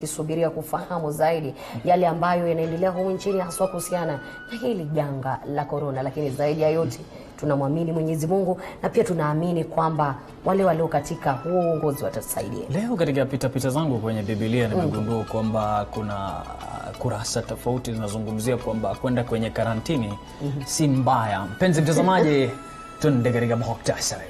Kisubiria kufahamu zaidi yale ambayo yanaendelea humu nchini haswa kuhusiana na hili janga la corona, lakini zaidi ya yote tunamwamini Mwenyezi Mungu na pia tunaamini kwamba wale walio katika huo uongozi watasaidia. Leo katika pita zangu kwenye Biblia nimegundua kwamba kuna kurasa tofauti zinazungumzia kwamba kwenda kwenye karantini si mbaya. Mpenzi mtazamaji, tunde katika muhtasari.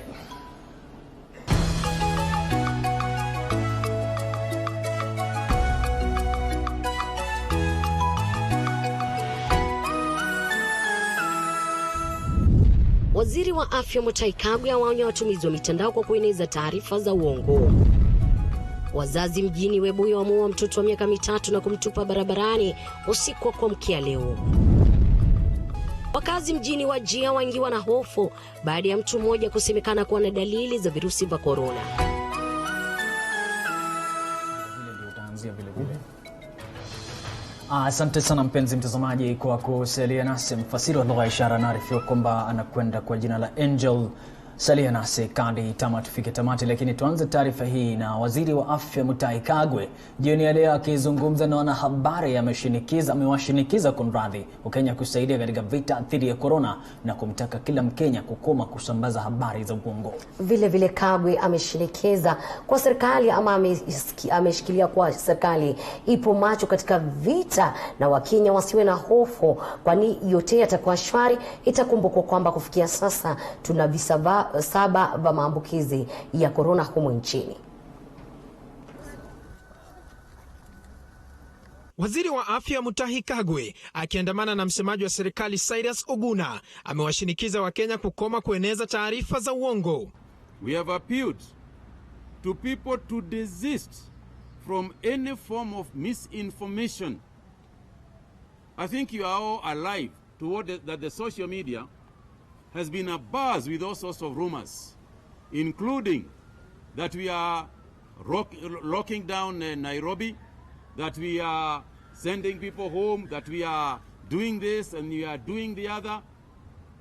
Waziri wa Afya Mutahi Kagwe awaonya watumizi wa mitandao kwa kueneza taarifa za uongo. Wazazi mjini Webuye wamuua mtoto wa miaka 3 na kumtupa barabarani usiku wa kuamkia leo. Wakazi mjini Wajia waingiwa na hofu baada ya mtu mmoja kusemekana kuwa na dalili za virusi vya corona. Asante sana mpenzi mtazamaji kwa kusalia nasi. Mfasiri wa lugha ya ishara anaarifiwa kwamba anakwenda kwa jina la Angel. Salia nasi kandi tufike tamati, lakini tuanze taarifa hii na waziri wa afya Mutahi Kagwe jioni ya leo akizungumza na wanahabari amewashinikiza kunradhi Wakenya kusaidia katika vita dhidi ya corona na kumtaka kila Mkenya kukoma kusambaza habari za uongo. Vile Kagwe ameshinikiza kwa serikali ameshikilia kwa serikali ipo macho katika vita na Wakenya wasiwe na hofu, kwani yote yatakuwa shwari. Itakumbukwa kwamba kufikia sasa tuna visa 7 vya maambukizi ya corona humu nchini. Waziri wa afya Mutahi Kagwe akiandamana na msemaji wa serikali Cyrus Oguna amewashinikiza Wakenya kukoma kueneza taarifa za uongo. We have appealed to people to desist from any form of misinformation. I think you are all alive to that the social media has been abuzz with all sorts of rumors, including that we are locking down Nairobi, that we are sending people home, that we are doing this and we are doing the other.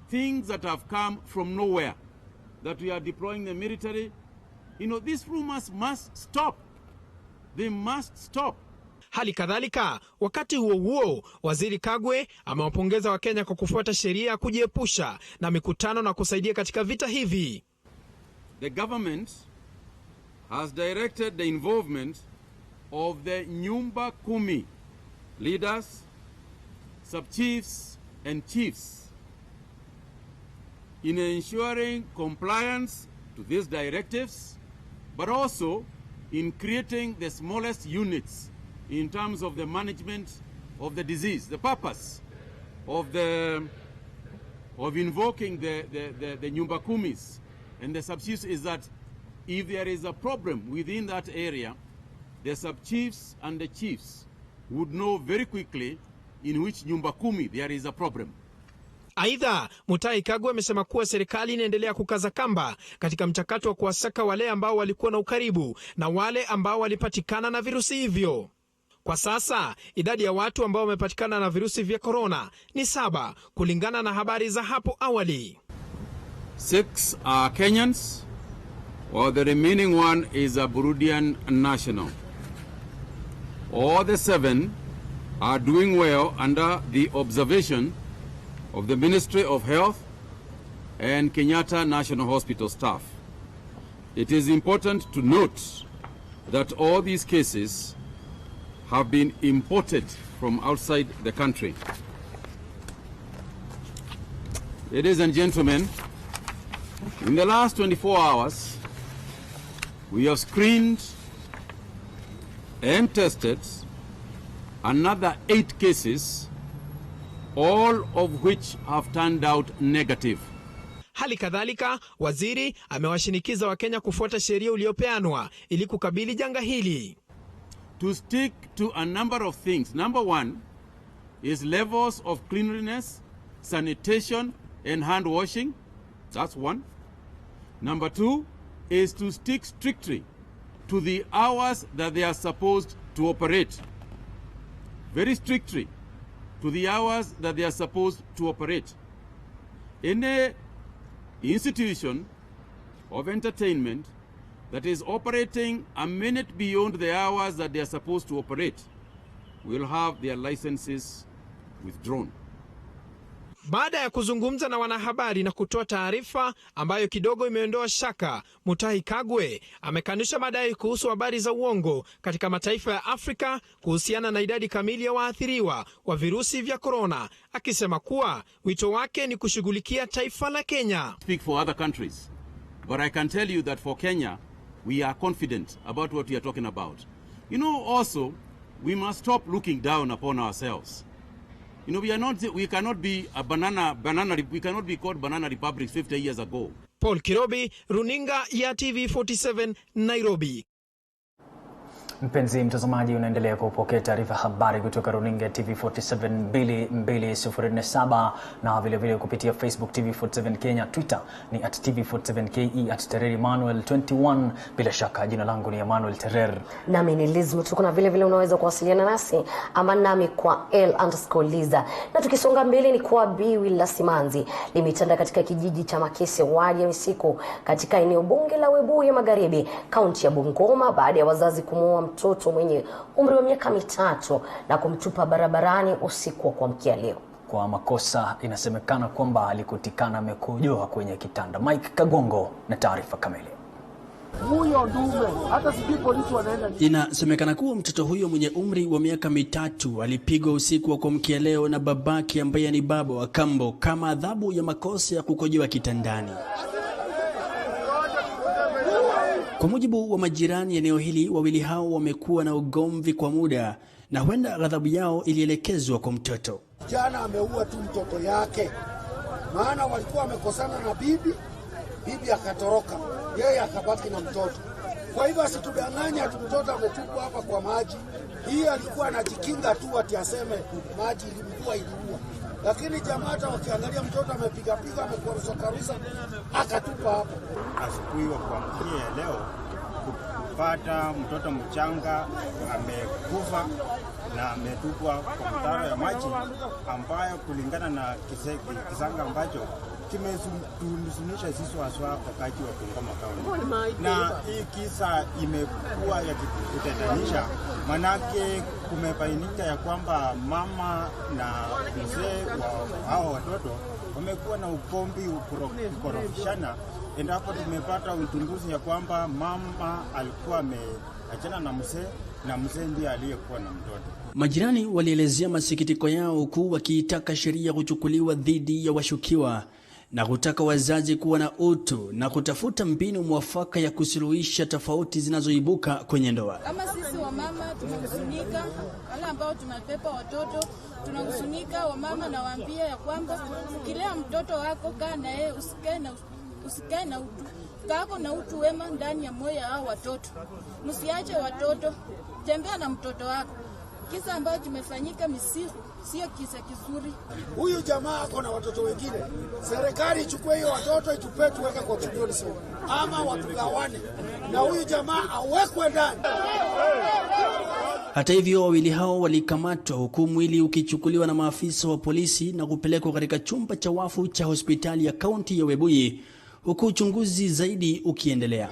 Things that have come from nowhere, that we are deploying the military. You know, these rumors must stop. They must stop. Hali kadhalika, wakati huo waziri Kagwe amewapongeza Wakenya kwa kufuata sheria ya kujiepusha na mikutano na kusaidia katika vita hivi. The government has directed the involvement of the Nyumba Kumi leaders, sub-chiefs and chiefs in ensuring compliance to these directives, but also in creating the smallest units in terms of the management of the disease. The purpose of invoking the Nyumba Kumis and the sub-chiefs is that if there is a problem within that area, the sub-chiefs and the chiefs would know very quickly in which Nyumba Kumi there is a problem. Aidha, Mutahi Kagwe amesema kuwa serikali inaendelea kukaza kamba katika mchakato wa kuwasaka wale ambao walikuwa na ukaribu na wale ambao walipatikana na virusi hivyo. Kwa sasa, idadi ya watu ambao wamepatikana na virusi vya corona ni 7 kulingana na habari za hapo awali. 6 are Kenyans, while the remaining one is a Burundian national. All the 7 are doing well under the observation of the Ministry of Health and Kenyatta National Hospital staff. It is important to note that all these cases have been imported from outside the country. Ladies and gentlemen, in the last 24 hours, we have screened and tested another 8 cases, all of which have turned out negative. Hali kadhalika, waziri amewashinikiza Wakenya kufuata sheria iliyopeanwa ili kukabili janga hili. To stick to a number of things. Number 1 is levels of cleanliness, sanitation and hand washing. That's 1. Number 2 is to stick strictly to the hours that they are supposed to operate. Very strictly to the hours that they are supposed to operate. Any institution of entertainment that is operating a minute beyond the hours that they are supposed to operate will have their licenses withdrawn. Baada ya kuzungumza na wanahabari na kutoa taarifa ambayo kidogo imeondoa shaka, Mutahi Kagwe amekanusha madai kuhusu habari za uongo katika mataifa ya Afrika kuhusiana na idadi kamili ya waathiriwa wa virusi vya corona, akisema kuwa wito wake ni kushughulikia taifa la Kenya. Speak for other countries, but I can tell you that for Kenya, we are confident about what we are talking about. You know, also, we must stop looking down upon ourselves. You know, we cannot be called banana republics 50 years ago. Paul Kirobi, Runinga ya TV47, Nairobi. Mpenzi mtazamaji, unaendelea kupokea taarifa habari kutoka Runinga TV47 2207 na vile vile kupitia Facebook TV47 Kenya, Twitter ni @TV47KE, @TererEmmanuel21. Bila shaka jina langu ni Emmanuel Terer. Nami ni Liz Mutuku, na vile vile unaweza kuwasiliana nasi ama nami kwa L_Liza. Na tukisonga mbele ni kwa biwi la simanzi limetanda katika kijiji cha Makese wadi ya Misiku katika eneo bunge la Webuye Magharibi, kaunti ya Bungoma, baada ya wazazi kumuoa mtoto mwenye umri wa miaka 3 na kumtupa barabarani usiku wa kuamkia leo. Kwa makosa inasemekana kwamba alikutikana amekojoa kwenye kitanda. Mike Kagongo na taarifa kamili. Huyo ndume hata sijui polisi wanaenda. Inasemekana kuwa mtoto huyo mwenye umri wa miaka 3 alipigwa usiku wa kuamkia leo na babake ambaye ni baba wa kambo kama adhabu ya makosa ya kukojoa kitandani. Kwa mujibu wa majirani eneo hili, wawili hao wamekuwa na ugomvi kwa muda na huenda ghadhabu yao ilielekezwa kwa mtoto. Jana ameua tu mtoto yake, maana walikuwa wamekosana na bibi akatoroka, yeye akabaki na mtoto. Kwa hivyo asitudanganye ati mtoto ametupwa hapa kwa maji. Hii alikuwa anajikinga tu ati aseme maji ilikuwa iliua. Lakini jamaa hata wakiangalia mtoto amepiga amekurusa akatupa hapo. Asubuhi wa kuamkia leo kupata mtoto mchanga amekufa na ametupwa kwa mtaro ya maji ambayo kulingana na kisanga ambacho kimetuhuzunisha sisi waswa wakati wa Bungoma Kaunti. Na hii kisa imekuwa ya kutatanisha, manake kumebainika ya kwamba mama na mzee wa hao watoto wamekuwa na ugomvi ukorofishana, endapo tumepata uchunguzi ya kwamba mama alikuwa ameachana na mzee ndiye aliyekuwa na mtoto. Majirani walielezea masikitiko yao huku wakiitaka sheria kuchukuliwa dhidi ya washukiwa na kutaka wazazi kuwa na utu na kutafuta mbinu mwafaka ya kusuluhisha tofauti zinazoibuka kwenye ndoa. Kama sisi wa mama tunahuzunika, wale ambao tunapepa watoto tunahuzunika, wa mama na waambia ya kwamba ukilea mtoto wako kaa na yeye, usikae na utu. Kaa na utu wema ndani ya moyo wa watoto. Msiache watoto, tembea na mtoto wako. Kisa ambacho kimefanyika Misiku sio kisa kizuri. Huyu jamaa ako na watoto wengine. Serikali ichukue hiyo watoto itupe tuweke kwa children home ama watugawane na huyu jamaa awekwe ndani. Hata hivyo, wawili hao walikamatwa huku mwili ukichukuliwa na maafisa wa polisi na kupelekwa katika chumba cha wafu cha hospitali ya kaunti ya Webuye, huku uchunguzi zaidi ukiendelea.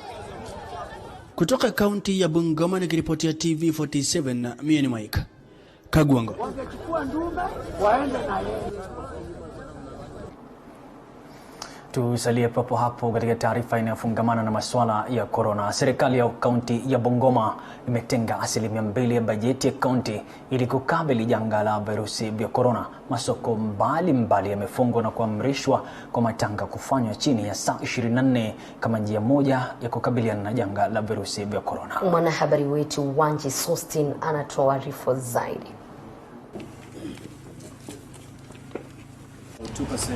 Kutoka kaunti ya Bungoma nikiripotia TV47, mimi ni Mike Kagwango. Wangechukua ndume waende na yeye. Tusalie papo hapo katika taarifa inayofungamana na masuala ya corona. Serikali ya kaunti ya Bungoma imetenga 2% ya bajeti ya kaunti ili kukabili janga la virusi vya corona. Masoko mbalimbali yamefungwa na kuamrishwa kwa matanga kufanywa chini ya saa 24 kama njia moja ya kukabiliana na janga la virusi vya corona. Mwanahabari wetu Wanji Sustin anatoa ripoti zaidi. 2%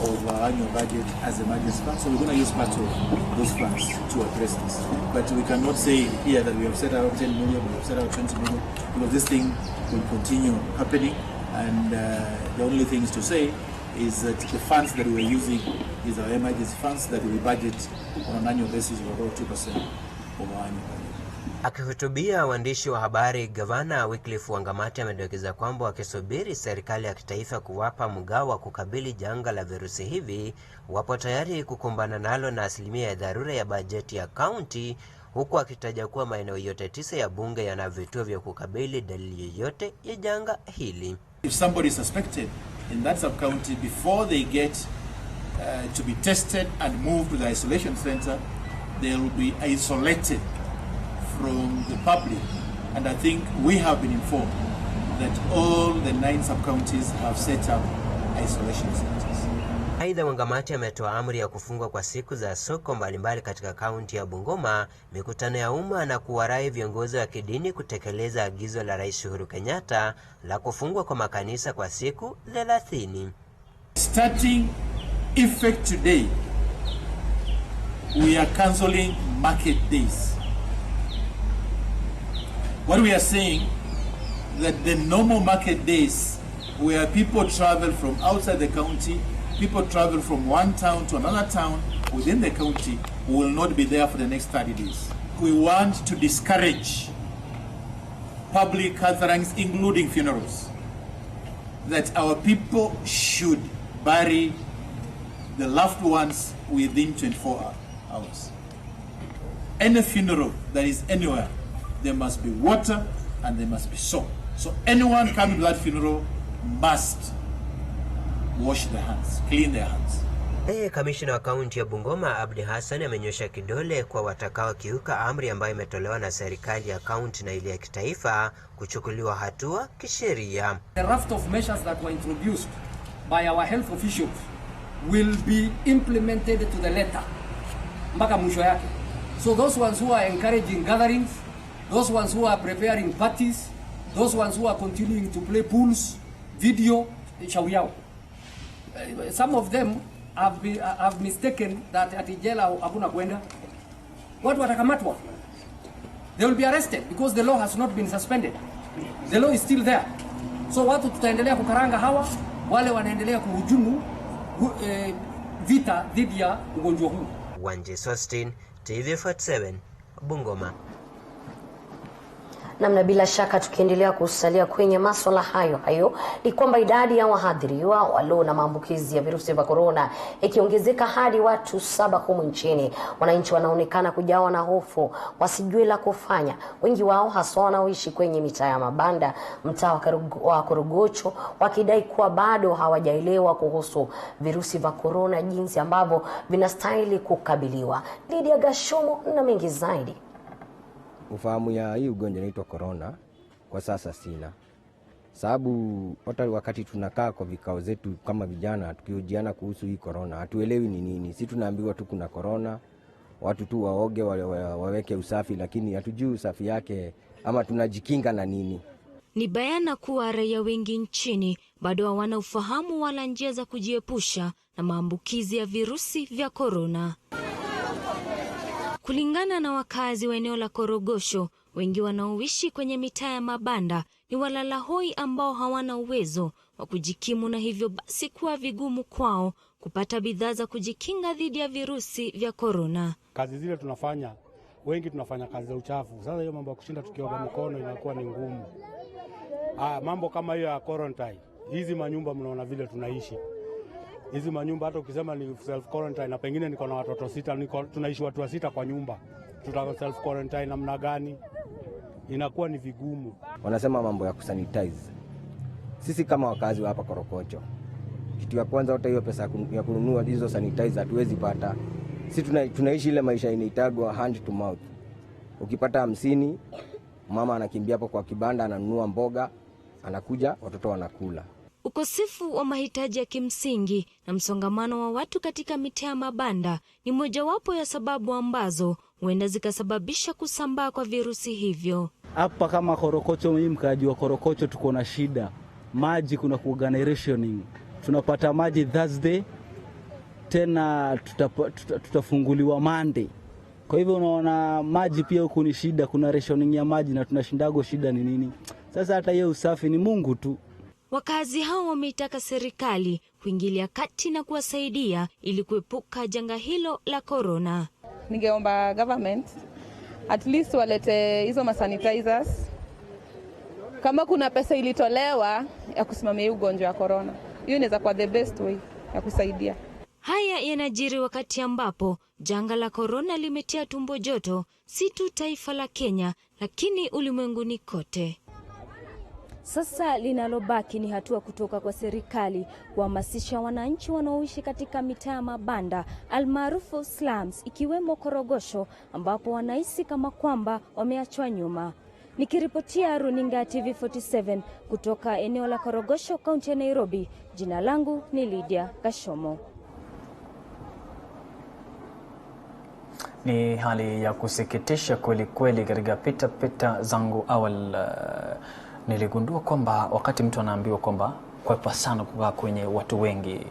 of our annual budget as emergency fund, so we're going to use part of those funds to address this. But we cannot say here that we have set out 10 million, we have set out 20 million, because this thing will continue happening, and the only things to say is that the funds that we are using is our emergency funds that we budget on an annual basis of about 2% of our annual budget. Akihutubia waandishi wa habari, Gavana Wycliffe Wangamati amedokeza kwamba wakisubiri serikali ya kitaifa kuwapa mgao wa kukabili janga la virusi hivi, wapo tayari kukumbana nalo na asilimia ya dharura ya bajeti ya kaunti, huku akitaja kuwa maeneo yote 9 ya bunge yana vituo vya kukabili dalili yoyote ya janga hili. If somebody is suspected in that sub-county, before they get to be tested and moved to the isolation center, they will be isolated from the public, and I think we have been informed that all the 9 sub-counties have set up isolation centers. Aidha, Wangamati ametoa amri ya kufungwa kwa siku za soko mbalimbali katika kaunti ya Bungoma, mikutano ya umma na kuwarai viongozi wa kidini kutekeleza agizo la Rais Uhuru Kenyatta la kufungwa kwa makanisa kwa siku 30. Starting effect today, we are cancelling market days. What we are saying that the normal market days where people travel from outside the county, people travel from one town to another town within the county, will not be there for the next 30 days. We want to discourage public gatherings, including funerals, that our people should bury the loved ones within 24 hours. Any funeral that is anywhere, there must be water and there must be soap. So anyone coming to that funeral must wash their hands, clean their hands. Kamishna wa kaunti ya Bungoma Abdi Hassan amenyosha kidole kwa watakao kiuka amri ambayo imetolewa na serikali ya kaunti na ile ya kitaifa kuchukuliwa hatua kisheria. The raft of measures that were introduced by our health officials will be implemented to the letter mpaka mwisho yake. So those ones who are encouraging gatherings, those ones who are preparing parties, those ones who are continuing to play pools, video, shauri yao. Some of them have mistaken that ati jela hakuna kwenda. Watu watakamatwa. They will be arrested because the law has not been suspended. The law is still there. So watu tutaendelea kukaranga hawa, wale wanaendelea kuhujumu vita dhidi ya ugonjwa huu. Wanje Sostin, TV47, Bungoma. Namna bila shaka tukiendelea kusalia kwenye masuala hayo ni kwamba idadi ya wahadhiriwa walio na maambukizi ya virusi vya corona ikiongezeka hadi watu 7 humu nchini. Wananchi wanaonekana kujawa na hofu, wasijue la kufanya. Wengi wao hasa wanaoishi kwenye mitaa ya mabanda, mtaa wa Korogocho, wakidai kuwa bado hawajaelewa kuhusu virusi vya corona, jinsi ambavyo vinastahili kukabiliwa. Lydia Gashomo na mengi zaidi. Ufahamu ya hii ugonjwa inaitwa corona kwa sasa sina. Sababu hata wakati tunakaa kwa vikao zetu kama vijana tukihojiana kuhusu hii corona, hatuelewi ni nini. Sisi tunaambiwa tu kuna corona, watu tu waoge waweke usafi, lakini hatujui usafi yake ama tunajikinga na nini. Ni bayana kuwa raia wengi nchini bado hawana ufahamu wala njia za kujiepusha na maambukizi ya virusi vya corona. Kulingana na wakazi wa eneo la Korogosho, wengi wanaoishi kwenye mitaa ya mabanda ni walalahoi ambao hawana uwezo wa kujikimu, na hivyo basi kuwa vigumu kwao kupata bidhaa za kujikinga dhidi ya virusi vya corona. Kazi zile tunafanya, wengi tunafanya kazi za uchafu. Sasa hiyo mambo ya kushinda tukioga mikono inakuwa ni ngumu. Mambo kama hiyo ya quarantine, hizi manyumba mnaona vile tunaishi. Hizi manyumba hata ukisema ni self quarantine na pengine niko na watoto 6, tunaishi watu 6 kwa nyumba. Tutaka self quarantine namna gani? Inakuwa ni vigumu. Wanasema mambo ya kusanitize. Sisi kama wakazi wa hapa Korokocho, kitu ya kwanza hata hiyo pesa ya kununua hizo sanitizer hatuwezi pata. Sisi tunaishi ile maisha inaitagwa hand to mouth. Ukipata 50, mama anakimbia hapo kwa kibanda ananunua mboga, anakuja watoto wanakula. Ukosefu wa mahitaji ya kimsingi na msongamano wa watu katika mitaa ya mabanda ni mojawapo ya sababu ambazo huenda zikasababisha kusambaa kwa virusi hivyo. Hapa kama Korokocho, mimi mkaji wa Korokocho, tuko na shida. Maji kuna kuga rationing. Tunapata maji Thursday, tena tutafunguliwa Monday. Kwa hivyo unaona maji pia huko ni shida, kuna rationing ya maji na tunashindago shida ni nini. Sasa hata hiyo usafi ni Mungu tu. Wakazi hao wameitaka serikali kuingilia kati na kuwasaidia ili kuepuka janga hilo la corona. Ningeomba government at least walete hizo sanitizers. Kama kuna pesa ilitolewa ya kusimamia ugonjwa wa corona, hiyo inaweza kuwa the best way ya kusaidia. Haya yanajiri wakati ambapo janga la corona limetia tumbo joto si tu taifa la Kenya lakini ulimwenguni kote. Sasa linalobaki ni hatua kutoka kwa serikali kuhamasisha wananchi wanaoishi katika mitaa ya mabanda almaarufu slums, ikiwemo Korogosho, ambapo wanahisi kama kwamba wameachwa nyuma. Nikiripotia runinga TV47 kutoka eneo la Korogosho, kaunti ya Nairobi, jina langu ni Lydia Kashomo. Ni hali ya kusikitisha kweli kweli. Katika pita zangu awali niligundua kwamba wakati mtu anaambiwa kwamba kwepa sana kukaa kwenye watu wengi,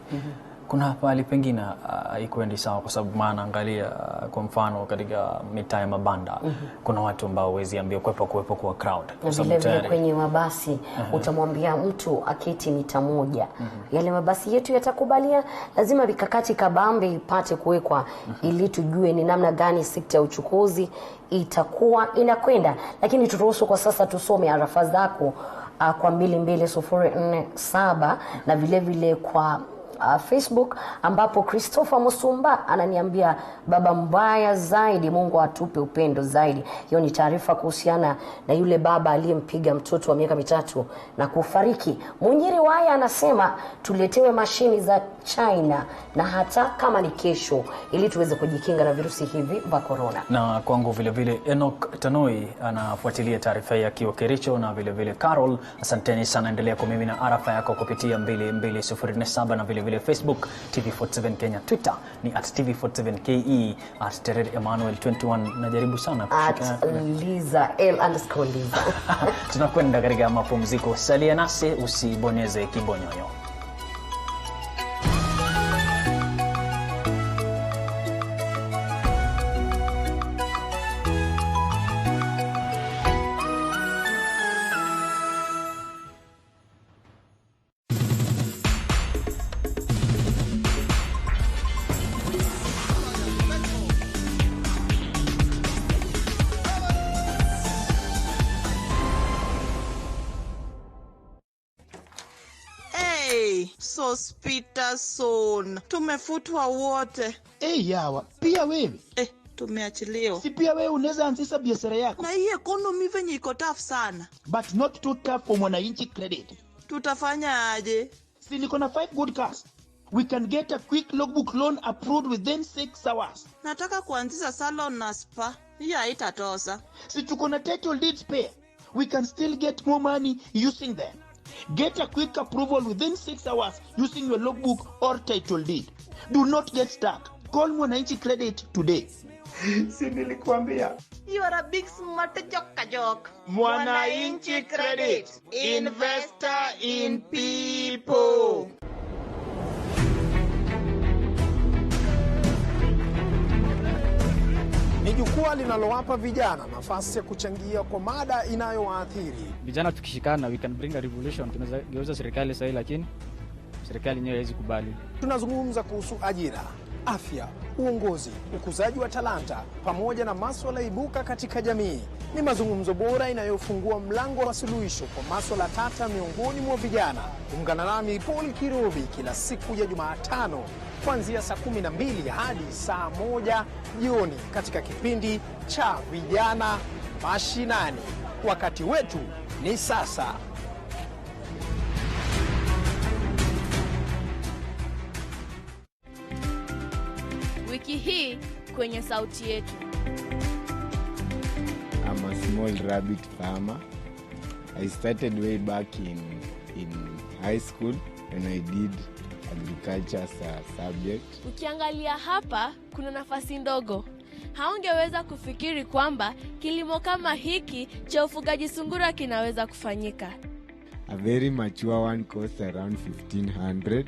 kuna pale pengine haikwendi sawa, kwa sababu maana angalia kwa mfano katika mitaa ya mabanda kuna watu ambao hawezi ambia kwepa kwa crowd, kwa sababu kwenye mabasi utamwambia mtu aketi mita moja. Yale mabasi yetu yatakubalia, lazima vikakati kabambe ipate kuwekwa ili tujue ni namna gani sekta ya uchukuzi itakuwa inakwenda. Lakini turuhusu kwa sasa tusome arafa zako kwa 22047 na vile vile kwa Facebook, ambapo Christopher Musumba ananiambia baba mbaya zaidi, Mungu atupe upendo zaidi. Hiyo ni taarifa kuhusiana na yule baba aliyempiga mtoto wa miaka 3 na kufariki. Munyiri Waya anasema tuletewe mashini za China na hata kama ni kesho, ili tuweze kujikinga na virusi hivi vya corona. Na kwangu vile vile Enoch Tanoi anafuatilia taarifa hii akiwa Kericho, na vile vile Carol, asanteni sana, endelea kumimina arafa yako kupitia 22047 na vile vile Facebook TV47 Kenya, Twitter ni @TV47KE, @Terry Emmanuel 21. Najaribu sana kushika @Liza_Liza. Tunakwenda katika mapumziko, salia nasi, usibonyeze kibonyonyo. Peterson, tumefutwa wote. Yawa, pia wewe? Tumeachiliwa. Si pia wewe unaweza anzisha biashara yako? Na hii economy venye iko tough sana. But not too tough for Mwananchi Credit. Tutafanya aje? Si niko na 5 good cars. We can get a quick logbook loan approved within 6 hours. Nataka kuanzisha salon na spa. Hii haitatosa. Si tuko na title deeds pay. We can still get more money using them. Get a quick approval within 6 hours using your logbook or title deed. Do not get stuck. Call Mwananchi Credit today. Si nilikuambia. You are a big smart joke. Mwananchi Credit. Investor in people. Ni jukwaa linalowapa vijana nafasi ya kuchangia kwa mada inayowaathiri. Vijana tukishikana, we can bring a revolution. Tunaweza geuza serikali sahihi, lakini serikali yenyewe haiwezi kubali. Tunazungumza kuhusu ajira, afya, uongozi, ukuzaji wa talanta pamoja na masuala ibuka katika jamii. Ni mazungumzo bora inayofungua mlango wa suluhisho kwa masuala tata miongoni mwa vijana. Ungana nami Paul Kirobi kila siku ya Jumatano kuanzia saa 12 hadi saa 1 jioni katika kipindi cha Vijana Mashinani. Wakati wetu ni sasa. Wiki hii kwenye sauti yetu. I'm a small rabbit farmer. I started way back in high school when I did agriculture as a subject. Ukiangalia hapa kuna nafasi ndogo. Haungeweza kufikiri kwamba kilimo kama hiki cha ufugaji sungura kinaweza kufanyika. A very mature one costs around 1500.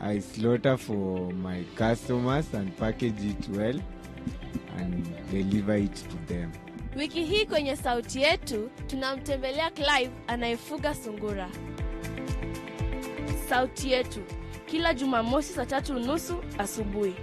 I slaughter for my customers and package it well and deliver it to them. Wiki hii kwenye sauti yetu tunamtembelea Clive anayefuga sungura. Sauti yetu kila Jumamosi saa 3:30 asubuhi.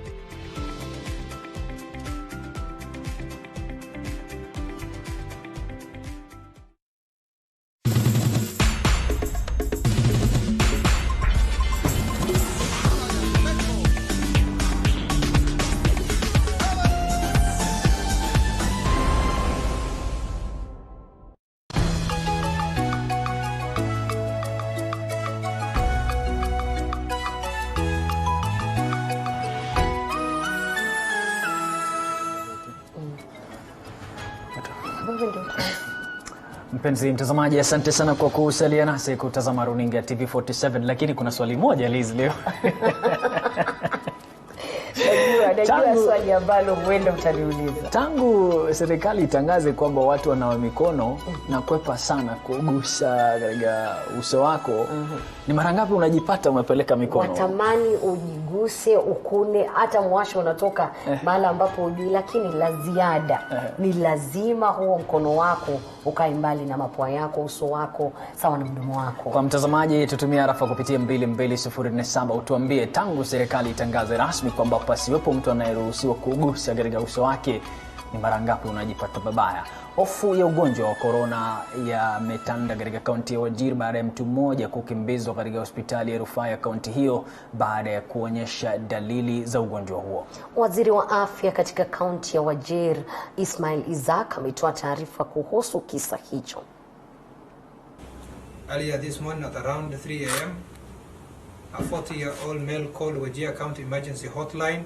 Mpenzi mtazamaji, asante sana kwa kusalia nasi kutazama runinga ya TV47, lakini kuna swali moja Liz leo. Najua swali ambalo huenda utaniuliza. Tangu serikali itangaze kwamba watu wanawa mikono na kwepa sana kugusa katika uso wako, ni mara ngapi unajipata umepeleka mikono? Watamani ujiguse, ukune, hata mwasho unatoka mahali ambapo hujui, lakini la ziada ni lazima huo mkono wako ukae mbali na mapua yako, uso wako sawa na mdomo wako. Kwa mtazamaji, tutumia arafa kupitia 22047 utuambie tangu serikali itangaze rasmi kwamba pasiwepo mtu anayeruhusiwa kugusa katika uso wake, ni mara ngapi unajipata babaya. Hofu ya ugonjwa wa corona yametanda katika kaunti ya Wajir baada ya mtu mmoja kukimbizwa katika hospitali ya rufaa ya kaunti hiyo baada ya kuonyesha dalili za ugonjwa huo. Waziri wa afya katika kaunti ya Wajir, Ismail Isaac, ametoa taarifa kuhusu kisa hicho. Earlier this morning at around 3 a.m., a 40-year-old male called Wajir County Emergency Hotline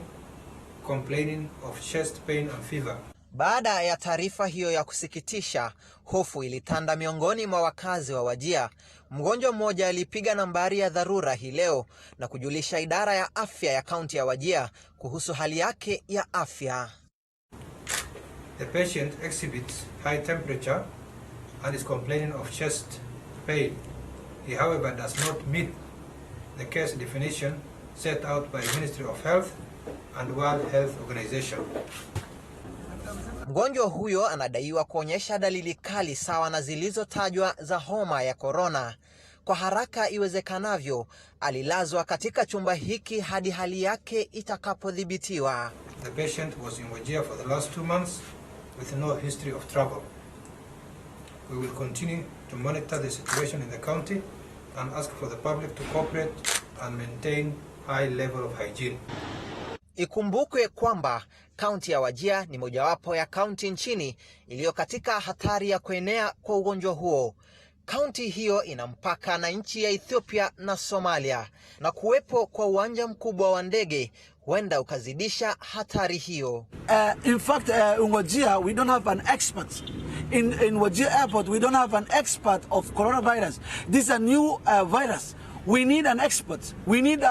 complaining of chest pain and fever. Baada ya taarifa hiyo ya kusikitisha, hofu ilitanda miongoni mwa wakazi wa Wajir. Mgonjwa mmoja alipiga nambari ya dharura hii leo na kujulisha idara ya afya ya kaunti ya Wajir kuhusu hali yake ya afya. The patient exhibits high temperature and is complaining of chest pain. He, however, does not meet the case definition set out by the Ministry of Health and World Health Organization. Mgonjwa huyo anadaiwa kuonyesha dalili kali sawa na zilizotajwa za homa ya corona. Kwa haraka iwezekanavyo, alilazwa katika chumba hiki hadi hali yake itakapodhibitiwa. The patient was in Wajir for the last 2 months with no history of travel. We will continue to monitor the situation in the county and ask for the public to cooperate and maintain high level of hygiene. Ikumbukwe kwamba kaunti ya Wajir ni mojawapo ya kaunti nchini iliyo katika hatari ya kuenea kwa ugonjwa huo. Kaunti hiyo ina mpaka na nchi ya Ethiopia na Somalia, na kuwepo kwa uwanja mkubwa wa ndege huenda ukazidisha hatari hiyo. In fact, in Wajir we don't have an expert. In Wajir airport we don't have an expert of coronavirus. This is a new virus. We need an expert. We need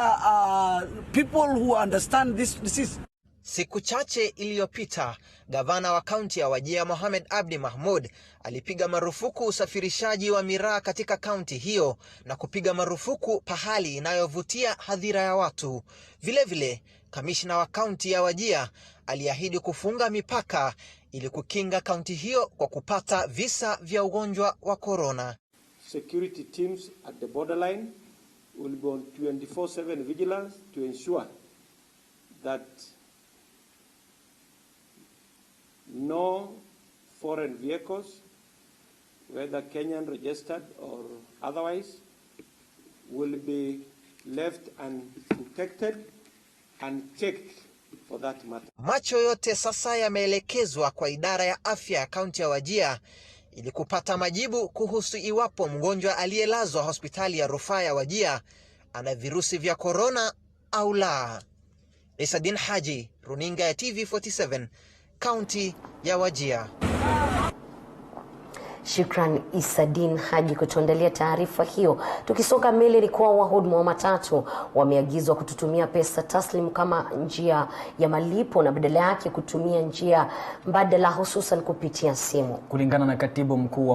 people who understand this disease. Siku chache iliyopita, gavana wa kaunti ya Wajir Mohamed Abdi Mahmoud alipiga marufuku usafirishaji wa miraa katika kaunti hiyo na kupiga marufuku pahali inayovutia hadhira ya watu. Vile vile, kamishna wa kaunti ya Wajir aliahidi kufunga mipaka ili kukinga kaunti hiyo kwa kupata visa vya ugonjwa wa corona. Security teams at the borderline will be on 24/7 vigilance to ensure that no foreign vehicles, whether Kenyan registered or otherwise, will be left undetected and checked for that matter. Macho yote sasa yameelekezwa kwa idara ya afya ya kaunti ya Wajir ili kupata majibu kuhusu iwapo mgonjwa aliyelazwa hospitali ya rufaa ya Wajir ana virusi vya corona au la. Isadin Haji, runinga ya TV47, kaunti ya Wajir. Shukran Isadin Haji kutuandalia taarifa hiyo. Tukisonga mbele, ni kwa wahudumu wa matatu wameagizwa kututumia pesa taslimu kama njia ya malipo na badala yake kutumia njia mbadala, hususan kupitia simu. Kulingana na katibu mkuu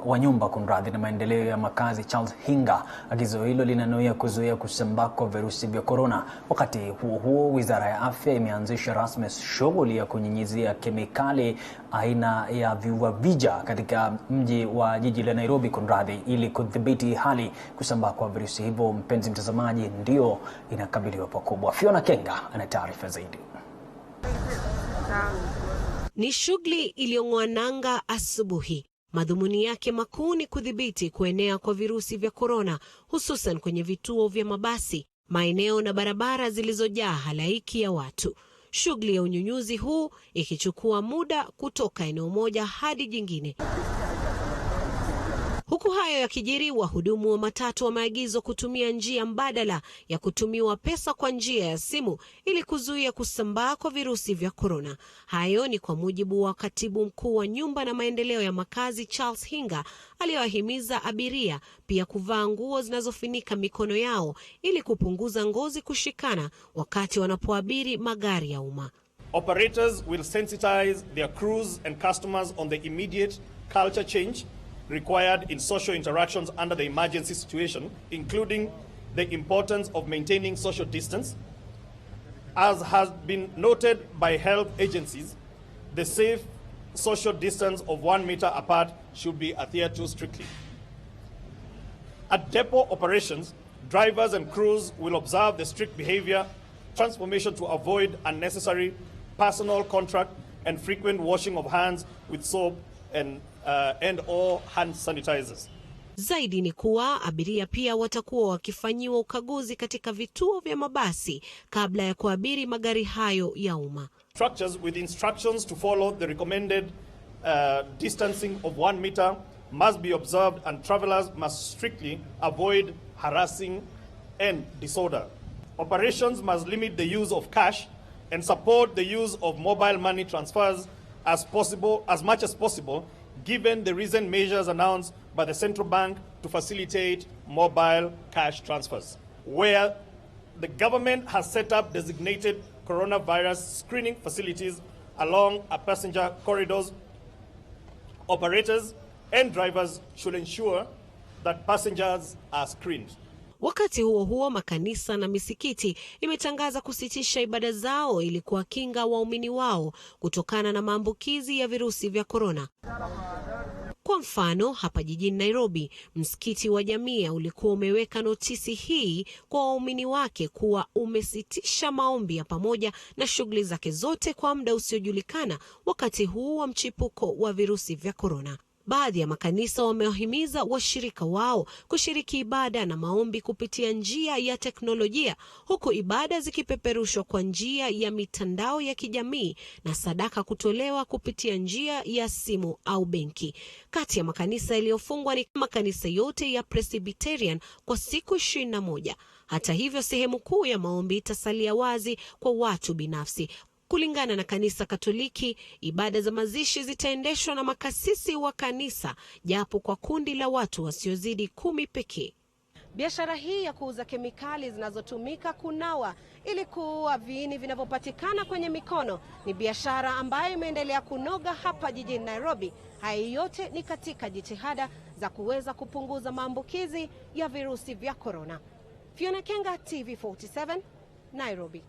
wa nyumba kunradhi na maendeleo ya makazi Charles Hinga, agizo hilo linanuia kuzuia kusambaa kwa virusi vya corona. Wakati huo huo, Wizara ya Afya imeanzisha rasmi shughuli ya kunyunyizia kemikali aina ya viuavija katika mji wa jiji la Nairobi kunradhi, ili kudhibiti hali kusambaa kwa virusi hivyo. Mpenzi mtazamaji, ndio inakabiliwa pakubwa. Fiona Kenga ana taarifa zaidi. Ni shughuli iliyong'oa nanga asubuhi. Madhumuni yake makuu ni kudhibiti kuenea kwa virusi vya corona, hususan kwenye vituo vya mabasi, maeneo na barabara zilizojaa halaiki ya watu. Shughuli ya unyunyuzi huu ikichukua muda kutoka eneo moja hadi jingine. Huku hayo yakijiri, wahudumu wa matatu wameagizwa kutumia njia mbadala ya kutumiwa pesa kwa njia ya simu ili kuzuia kusambaa kwa virusi vya korona. Hayo ni kwa mujibu wa katibu mkuu wa nyumba na maendeleo ya makazi Charles Hinga, aliyowahimiza abiria pia kuvaa nguo zinazofunika mikono yao ili kupunguza ngozi kushikana wakati wanapoabiri magari ya umma. Operators will sensitize their crews and customers on the immediate culture change required in social interactions under the emergency situation, including the importance of maintaining social distance. As has been noted by health agencies, the safe social distance of 1 meter apart should be adhered to strictly. At depot operations, drivers and crews will observe the strict behavior transformation to avoid unnecessary personal contact and frequent washing of hands with soap and or hand sanitizers. Zaidi ni kuwa abiria pia watakuwa wakifanyiwa ukaguzi katika vituo vya mabasi kabla ya kuabiri magari hayo ya umma. Structures with instructions to follow the recommended distancing of 1 meter must be observed, and travelers must strictly avoid harassing and disorder. Operations must limit the use of cash and support the use of mobile money transfers as much as possible, given the recent measures announced by the central bank to facilitate mobile cash transfers. Where the government has set up designated coronavirus screening facilities along passenger corridors, operators and drivers should ensure that passengers are screened. Wakati huo huo, makanisa na misikiti imetangaza kusitisha ibada zao ili kuwakinga waumini wao kutokana na maambukizi ya virusi vya korona. Kwa mfano, hapa jijini Nairobi, msikiti wa Jamia ulikuwa umeweka notisi hii kwa waumini wake kuwa umesitisha maombi ya pamoja na shughuli zake zote kwa muda usiojulikana wakati huu wa mchipuko wa virusi vya korona. Baadhi ya makanisa wamewahimiza washirika wao kushiriki ibada na maombi kupitia njia ya teknolojia, huku ibada zikipeperushwa kwa njia ya mitandao ya kijamii na sadaka kutolewa kupitia njia ya simu au benki. Kati ya makanisa yaliyofungwa ni makanisa yote ya Presbyterian kwa siku 21. Hata hivyo, sehemu kuu ya maombi itasalia wazi kwa watu binafsi. Kulingana na kanisa Katoliki, ibada za mazishi zitaendeshwa na makasisi wa kanisa, japo kwa kundi la watu wasiozidi 10 pekee. Biashara hii ya kuuza kemikali zinazotumika kunawa ili kuua viini vinavyopatikana kwenye mikono ni biashara ambayo imeendelea kunoga hapa jijini Nairobi. Haya yote ni katika jitihada za kuweza kupunguza maambukizi ya virusi vya korona. Fiona Kenga, TV47, Nairobi.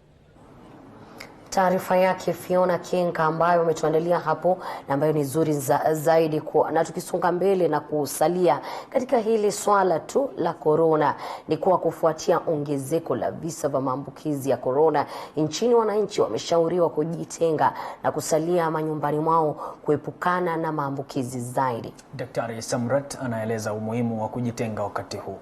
Taarifa yake Fiona Kenga ambayo umetuandalia hapo na ambayo ni nzuri zaidi na tukisonga mbele na kusalia katika hili swala tu la korona, ni kuwa kufuatia ongezeko la visa vya maambukizi ya korona nchini, wananchi wameshauriwa kujitenga na kusalia manyumbani mwao kuepukana na maambukizi zaidi. Daktari Samrat anaeleza umuhimu wa kujitenga wakati huu.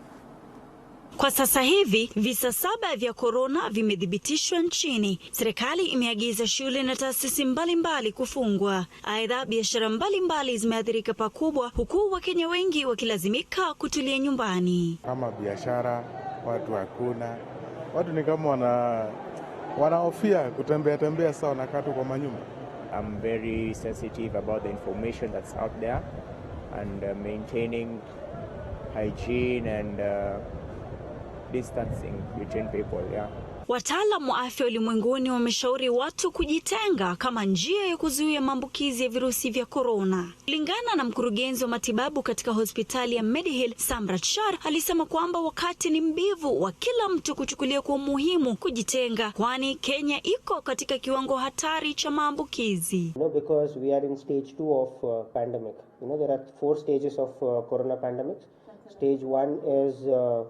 Kwa sasa hivi visa 7 vya korona vimethibitishwa nchini. Serikali imeagiza shule na taasisi mbalimbali kufungwa. Aidha, biashara mbalimbali zimeathirika pakubwa, huku Wakenya wengi wakilazimika kutulia nyumbani. Kama biashara, watu hakuna. Watu ni kama wanahofia kutembea sawa na katu kwa manyumba. I'm very sensitive about the information that's out there and maintaining hygiene and distancing between people, yeah. Wataalamu wa afya ulimwenguni wameshauri watu kujitenga kama njia ya kuzuia maambukizi ya virusi vya korona. Kulingana na mkurugenzi wa matibabu katika hospitali ya Medihill, Samrat Shar, alisema kwamba wakati ni mbivu wa kila mtu kuchukulia kwa umuhimu kujitenga, kwani Kenya iko katika kiwango hatari cha maambukizi. Because we are in stage 2 of pandemic. There are 4 stages of corona pandemic. Stage 1 is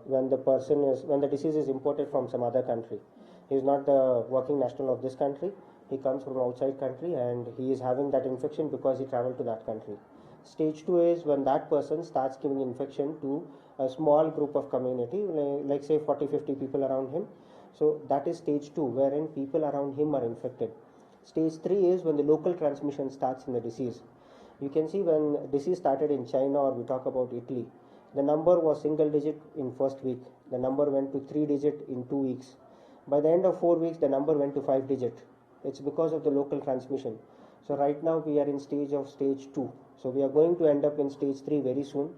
when the disease is imported from some other country. He is not the working national of this country. He comes from outside country and he is having that infection because he traveled to that country. Stage 2 is when that person starts giving infection to a small group of community, like say 40-50 people around him. So that is stage 2, wherein people around him are infected. Stage 3 is when the local transmission starts in the disease. You can see when disease started in China, or we talk about Italy. The number was single digit in first week. The number went to 3 digit in 2 weeks. By the end of 4 weeks, the number went to 5 digit. It's because of the local transmission. So right now we are in stage 2. So we are going to end up in stage 3 very soon.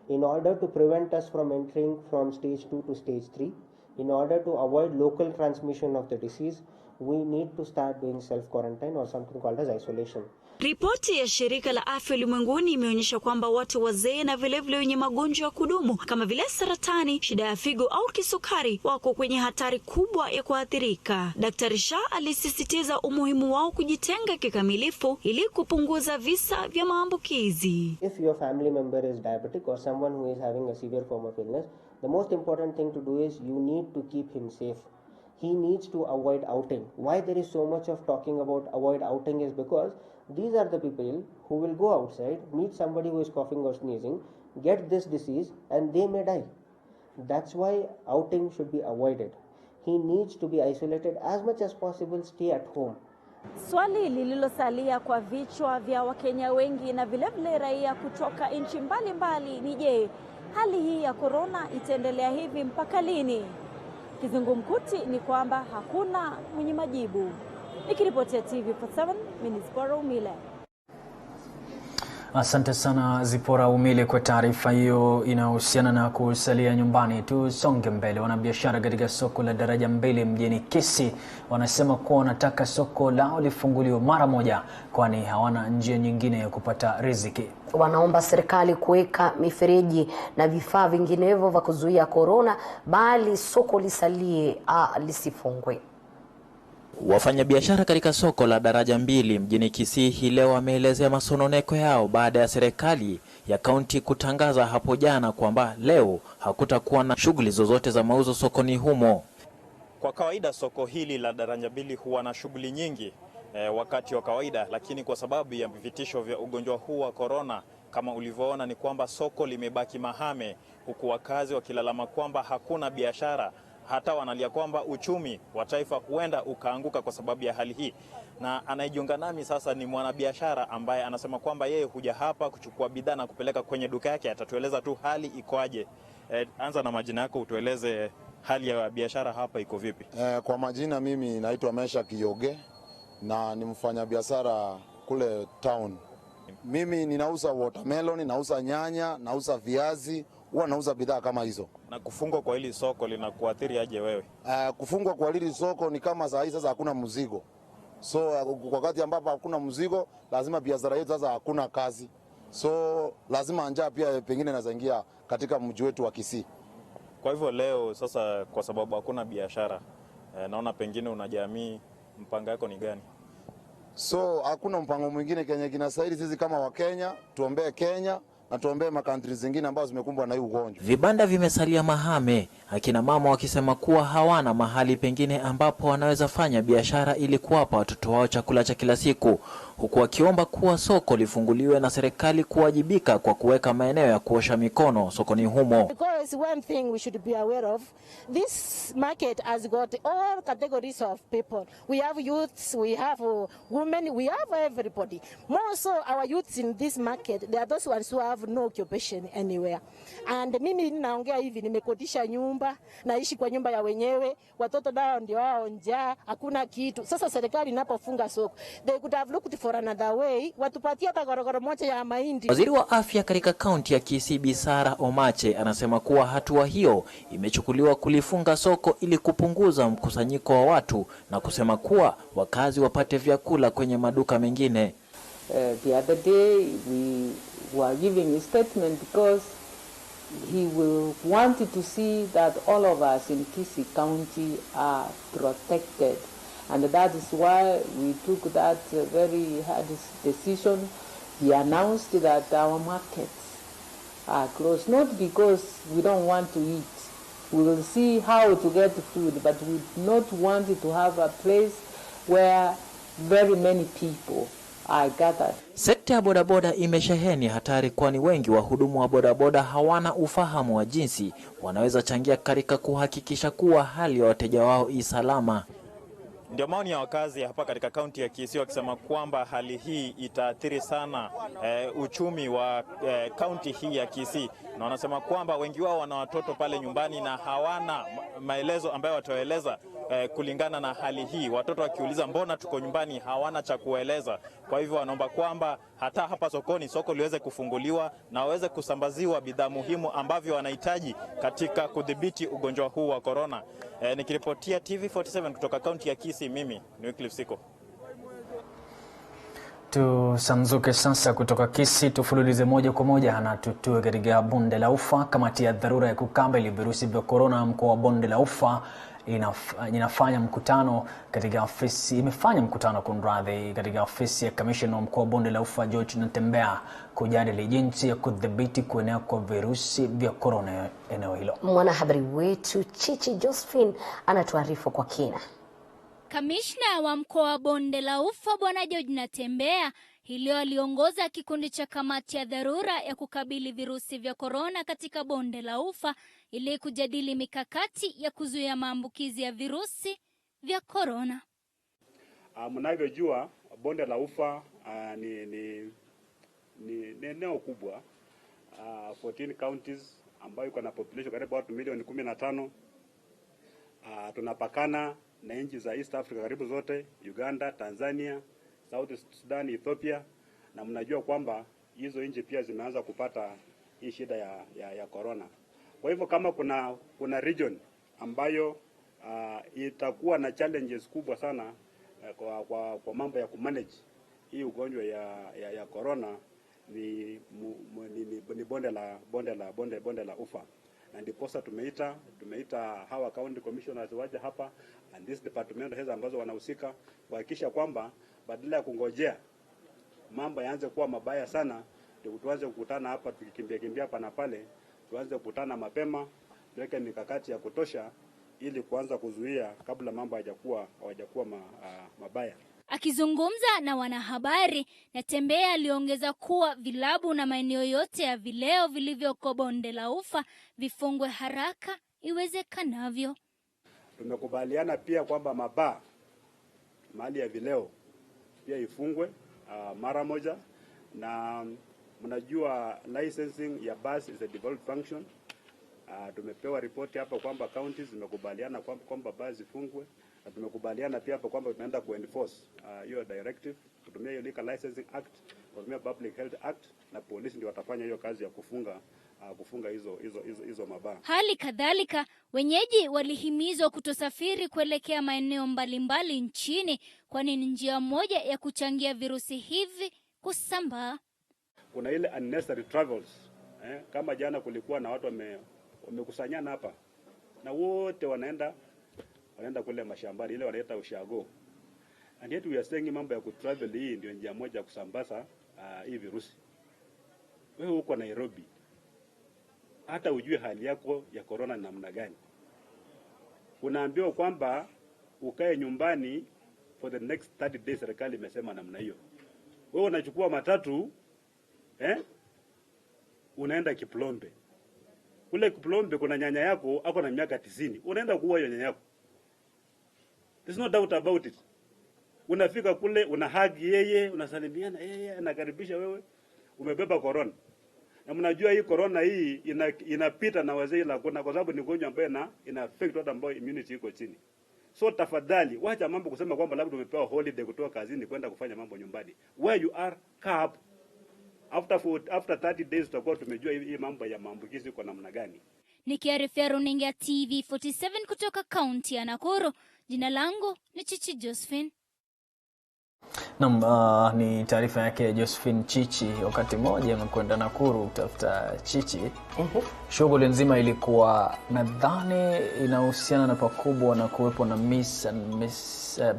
In order to prevent us from entering from stage 2 to stage 3, in order to avoid local transmission of the disease, we need to start doing self-quarantine or something called as isolation. Ripoti ya shirika la afya ulimwenguni imeonyesha kwamba watu wazee na vilevile wenye magonjwa ya kudumu kama vile saratani, shida ya figo au kisukari wako kwenye hatari kubwa ya kuathirika. Daktari Shah alisisitiza umuhimu wao kujitenga kikamilifu ili kupunguza visa vya maambukizi. If your family member is diabetic or someone who is having a severe form of illness, the most important thing to do is you need to keep him safe. He needs to avoid outing. Why there is so much of talking about avoid outing is because these are the people who will go outside, meet somebody who is coughing or sneezing, get this disease and they may die. That's why outing should be avoided. He needs to be isolated as much as possible, stay at home. Swali lililosalia kwa vichwa vya Wakenya wengi na vilevile raia kutoka nchi mbalimbali ni je, hali hii ya corona itaendelea hivi mpaka lini? Kizungumkuti ni kwamba hakuna mwenye majibu. Nikiripotia TV47, mimi ni Zipora Umile. Asante sana Zipora Umile kwa taarifa hiyo inayohusiana na kusalia nyumbani. Tusonge mbele. Wanabiashara katika soko la Daraja 2 mjini Kisii wanasema kuwa wanataka soko lao lifunguliwe mara moja kwani hawana njia nyingine ya kupata riziki. Wanaomba serikali kuweka mifereji na vifaa vinginevyo vya kuzuia corona bali soko lisalie lisifungwe. Wafanyabiashara katika soko la Daraja 2 mjini Kisii hii leo wameelezea masononeko yao baada ya serikali ya kaunti kutangaza hapo jana kwamba leo hakutakuwa na shughuli zozote za mauzo sokoni humo. Kwa kawaida soko hili la Daraja 2 huwa na shughuli nyingi wakati wa kawaida, lakini kwa sababu ya vitisho vya ugonjwa huu wa corona, kama ulivyoona ni kwamba soko limebaki mahame, huku wakazi wakilalama kwamba hakuna biashara. Hata wanalia kwamba uchumi wa taifa huenda ukaanguka kwa sababu ya hali hii. Na anayejiunga nami sasa ni mwanabiashara ambaye anasema kwamba yeye huja hapa kuchukua bidhaa na kupeleka kwenye duka yake. Atatueleza tu hali ikoaje. Anza na majina yako, utueleze hali ya biashara hapa iko vipi? Kwa majina mimi naitwa Mesha Kiyoge na ni mfanyabiashara kule town. Mimi ninauza watermelon, nauza nyanya, nauza viazi, huwa nauza bidhaa kama hizo. Na kufungwa kwa hili soko linakuathiri aje wewe? Kufungwa kwa hili soko ni kama saa hii sasa hakuna mzigo. So wakati ambapo hakuna mzigo, lazima biashara yetu sasa hakuna kazi. So lazima njaa pia pengine inazaingia katika mji wetu wa Kisii. Kwa hivyo leo sasa kwa sababu hakuna biashara, naona pengine una jamii, mpango wako ni gani? So hakuna mpango mwingine Kenya kinastahili sisi kama Wakenya tuombee Kenya na tuombee makantri zingine ambazo zimekumbwa na hii ugonjwa. Vibanda vimesalia mahame, akina mama wakisema kuwa hawana mahali pengine ambapo wanaweza fanya biashara ili kuwapa watoto wao chakula cha kila siku, huku wakiomba kuwa soko lifunguliwe na serikali kuwajibika kwa kuweka maeneo ya kuosha mikono sokoni humo. Because one thing we should be aware of, this market has got all categories of people. We have youths, we have women, we have everybody. More so our youths in this market, they are those ones who have no occupation anywhere. And mimi ninaongea hivi, nimekodisha nyumba, naishi kwa nyumba ya wenyewe, watoto nao ndio wao njaa, hakuna kitu. Sasa serikali inapofunga soko, they could have looked for another way, watupatie hata gorogoro moja ya mahindi. Waziri wa afya katika kaunti ya Kisii Bisara Omache anasema kuwa hatua hiyo imechukuliwa kulifunga soko ili kupunguza mkusanyiko wa watu na kusema kuwa wakazi wapate vyakula kwenye maduka mengine. The other day we were giving a statement because he will want to see that all of us in Kisii County are protected. And that is why we took that very hard decision. He announced that our markets are closed, not because we don't want to eat. We will see how to get food, but we do not want to have a place where very many people are gathered. Sekta ya bodaboda imesheheni hatari kwani wengi wahudumu wa bodaboda hawana ufahamu wa jinsi wanaweza changia katika kuhakikisha kuwa hali ya wateja wao salama. Ndio maoni ya wakazi hapa katika kaunti ya Kisii wakisema kwamba hali hii itaathiri sana uchumi wa kaunti hii ya Kisii, na wanasema kwamba wengi wao wana watoto pale nyumbani na hawana maelezo ambayo wataeleza kulingana na hali hii. Watoto wakiuliza mbona tuko nyumbani, hawana cha kueleza. Kwa hivyo wanaomba kwamba hata hapa sokoni, soko liweze kufunguliwa na waweze kusambaziwa bidhaa muhimu ambavyo wanahitaji katika kudhibiti ugonjwa huu wa corona. Nikiripotia TV47 kutoka kaunti ya Kisii, mimi ni Wycliffe Siko. Tusamzuke sasa kutoka Kisii, tufululize moja kwa moja na tutue katika bonde la Ufa. Kamati ya dharura ya kukabili virusi vya corona mkoa wa bonde la Ufa imefanya mkutano katika ofisi ya kamishna wa mkoa wa bonde la Ufa George Natembea kujadili jinsi ya kudhibiti kuenea kwa virusi vya corona eneo hilo. Mwanahabari wetu Chichi Josephine anatuarifu kwa kina. Kamishna wa mkoa wa bonde la Ufa Bwana George Natembea leo aliongoza kikundi cha kamati ya dharura ya kukabili virusi vya corona katika bonde la Ufa ili kujadili mikakati ya kuzuia maambukizi ya virusi vya corona. Mnavyojua bonde la Ufa ni eneo kubwa, 14 counties ambayo iko na population karibu watu milioni 15. Tunapakana na nchi za East Africa karibu zote, Uganda, Tanzania, South Sudan, Ethiopia, na mnajua kwamba hizo nchi pia zimeanza kupata hii shida ya corona. Kwa hivyo kama kuna region ambayo itakuwa na challenges kubwa sana kwa mambo ya kumanage hii ugonjwa ya corona, ni bonde la Ufa. Na ndiposa tumeita hawa county commissioners waje hapa and this department heads ambazo wanahusika kuhakikisha kwamba badala ya kungojea mambo yaanze kuwa mabaya sana ndio tuanze kukutana hapa tukikimbia hapa na pale, tuanze kukutana mapema, tuweke mikakati ya kutosha ili kuanza kuzuia kabla mambo hayajakuwa mabaya. Akizungumza na wanahabari, Natembea aliongeza kuwa vilabu na maeneo yote ya vileo vilivyoko bonde la Ufa vifungwe haraka iwezekanavyo. Tumekubaliana pia kwamba mabaa, mahali ya vileo pia ifungwe mara moja, na mnajua licensing ya bus is a devolved function. Tumepewa ripoti hapa kwamba counties zimekubaliana kwamba bus ifungwe, na tumekubaliana pia hapa kwamba tunaenda kuenforce hiyo directive, kutumia hiyo Liquor Licensing Act, kutumia Public Health Act, na polisi ndio watafanya hiyo kazi ya kufunga hizo mabaa. Hali kadhalika, wenyeji walihimizwa kutosafiri kuelekea maeneo mbalimbali nchini, kwani ni njia moja ya kuchangia virusi hivi kusambaa. Kuna ile unnecessary travels, kama jana kulikuwa na watu wamekusanyana hapa na wote wanaenda kule mashambani, ile wanaita ushago. And yet we are saying mambo ya kutravel hii ndio njia moja ya kusambaza hii virusi. Wewe uko Nairobi, hata ujue hali yako ya corona namna gani, unaambiwa kwamba ukae nyumbani for the next 30 days, serikali imesema namna hiyo. Wewe unachukua matatu unaenda Kiplombe. Kule Kiplombe kuna nyanya yako ako na miaka 90, unaenda kuua hiyo nyanya yako. There's no doubt about it. Unafika kule, unahagi yeye, unasalimiana yeye, anakaribisha wewe, umebeba corona. Na mnajua hii corona hii inapita na wazee la kuna, kwa sababu ni ugonjwa ambaye ina affect watu ambao immunity iko chini. So tafadhali wacha mambo kusema kwamba labda umepewa holiday kutoka kazini kwenda kufanya mambo nyumbani. Where you are, cap after 30 days tutakuwa tumejua hii mambo ya maambukizi kwa namna gani. Nikiarifia runinga TV47 kutoka kaunti ya Nakuru, jina langu ni Chichi Josephine. Ni taarifa yake Josephine Chichi. Wakati mmoja amekwenda Nakuru kutafuta Chichi. Shughuli nzima ilikuwa nadhani inahusiana na pakubwa na kuwepo na Miss and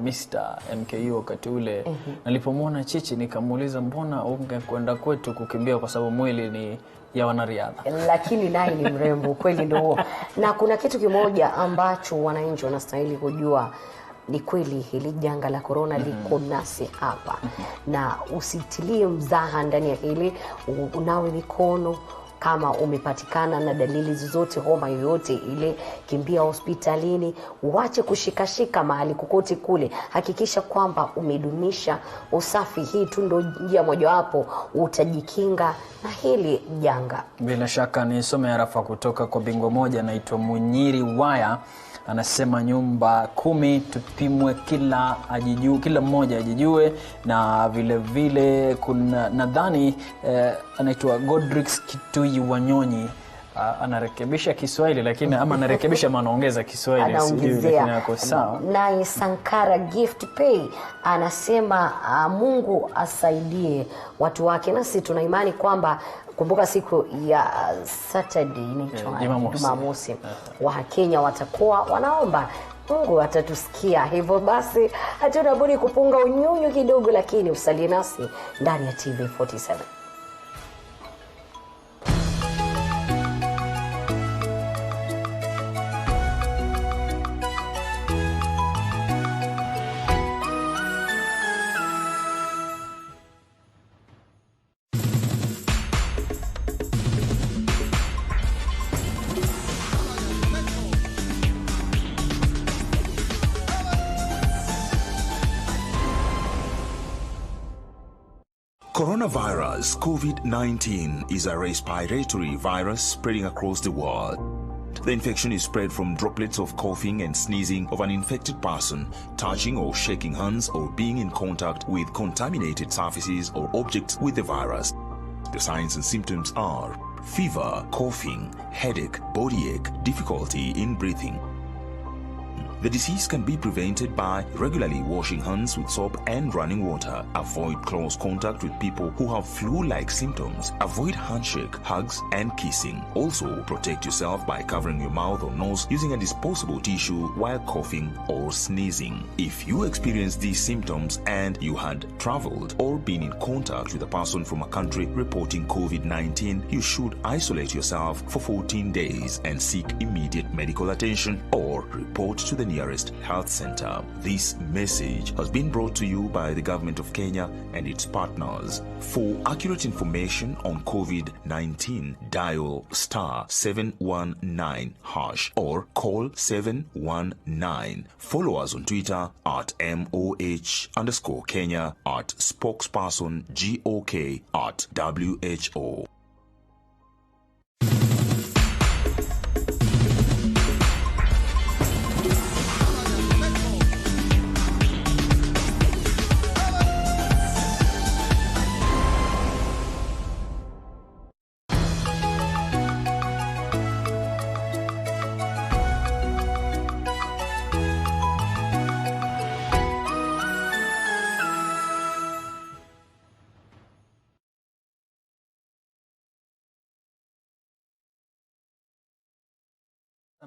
Mr. MKU wakati ule. Nilipomwona Chichi nikamuuliza mbona ungekwenda kwetu kukimbia, kwa sababu mwili ni ya wanariadha. Lakini naye ni mrembo kweli ndio huo. Na kuna kitu kimoja ambacho wananchi wanastahili kujua, ni kweli hili janga la corona liko nasi hapa. Na usitilie mzaha ndani ya hili, unawe mikono, Kama umepatikana na dalili zozote, homa yoyote ile, kimbia hospitalini. Uache kushikashika mahali kokote kule. Hakikisha kwamba umedumisha usafi. Hii tu ndio njia mojawapo utajikinga na hili janga. Bila shaka nisome arafa kutoka kwa bingwa moja anaitwa Munyiri Waya. Anasema nyumba 10 tupimwe, kila mmoja ajijue. Na vile vile kuna nadhani anaitwa Godrix Kitui Wanyonyi, anarekebisha Kiswahili lakini ama anarekebisha anaongeza Kiswahili, sijui lakini yako sawa. Naye Sankara Gift Pay anasema Mungu asaidie watu wake. Nasi tuna imani kwamba, kumbuka siku ya Saturday ni Jumamosi, wa Kenya watakuwa wanaomba, Mungu atatusikia. Hivyo basi hatuna budi kupunga unyunyu kidogo, lakini usalie nasi ndani ya TV47. Coronavirus COVID-19 is a respiratory virus spreading across the world. The infection is spread from droplets of coughing and sneezing of an infected person, touching or shaking hands, or being in contact with contaminated surfaces or objects with the virus. The signs and symptoms are fever, coughing, headache, body ache, difficulty in breathing. The disease can be prevented by regularly washing hands with soap and running water. Avoid close contact with people who have flu-like symptoms. Avoid handshake, hugs, and kissing. Also, protect yourself by covering your mouth or nose using a disposable tissue while coughing or sneezing. If you experience these symptoms and you had traveled or been in contact with a person from a country reporting COVID-19, you should isolate yourself for 14 days and seek immediate medical attention or report to the nearest health center. This message has been brought to you by the government of Kenya and its partners. For accurate information on COVID-19, dial *719# or call 719. Follow us on Twitter at @MOH_Kenya, at spokesperson GOK, at WHO.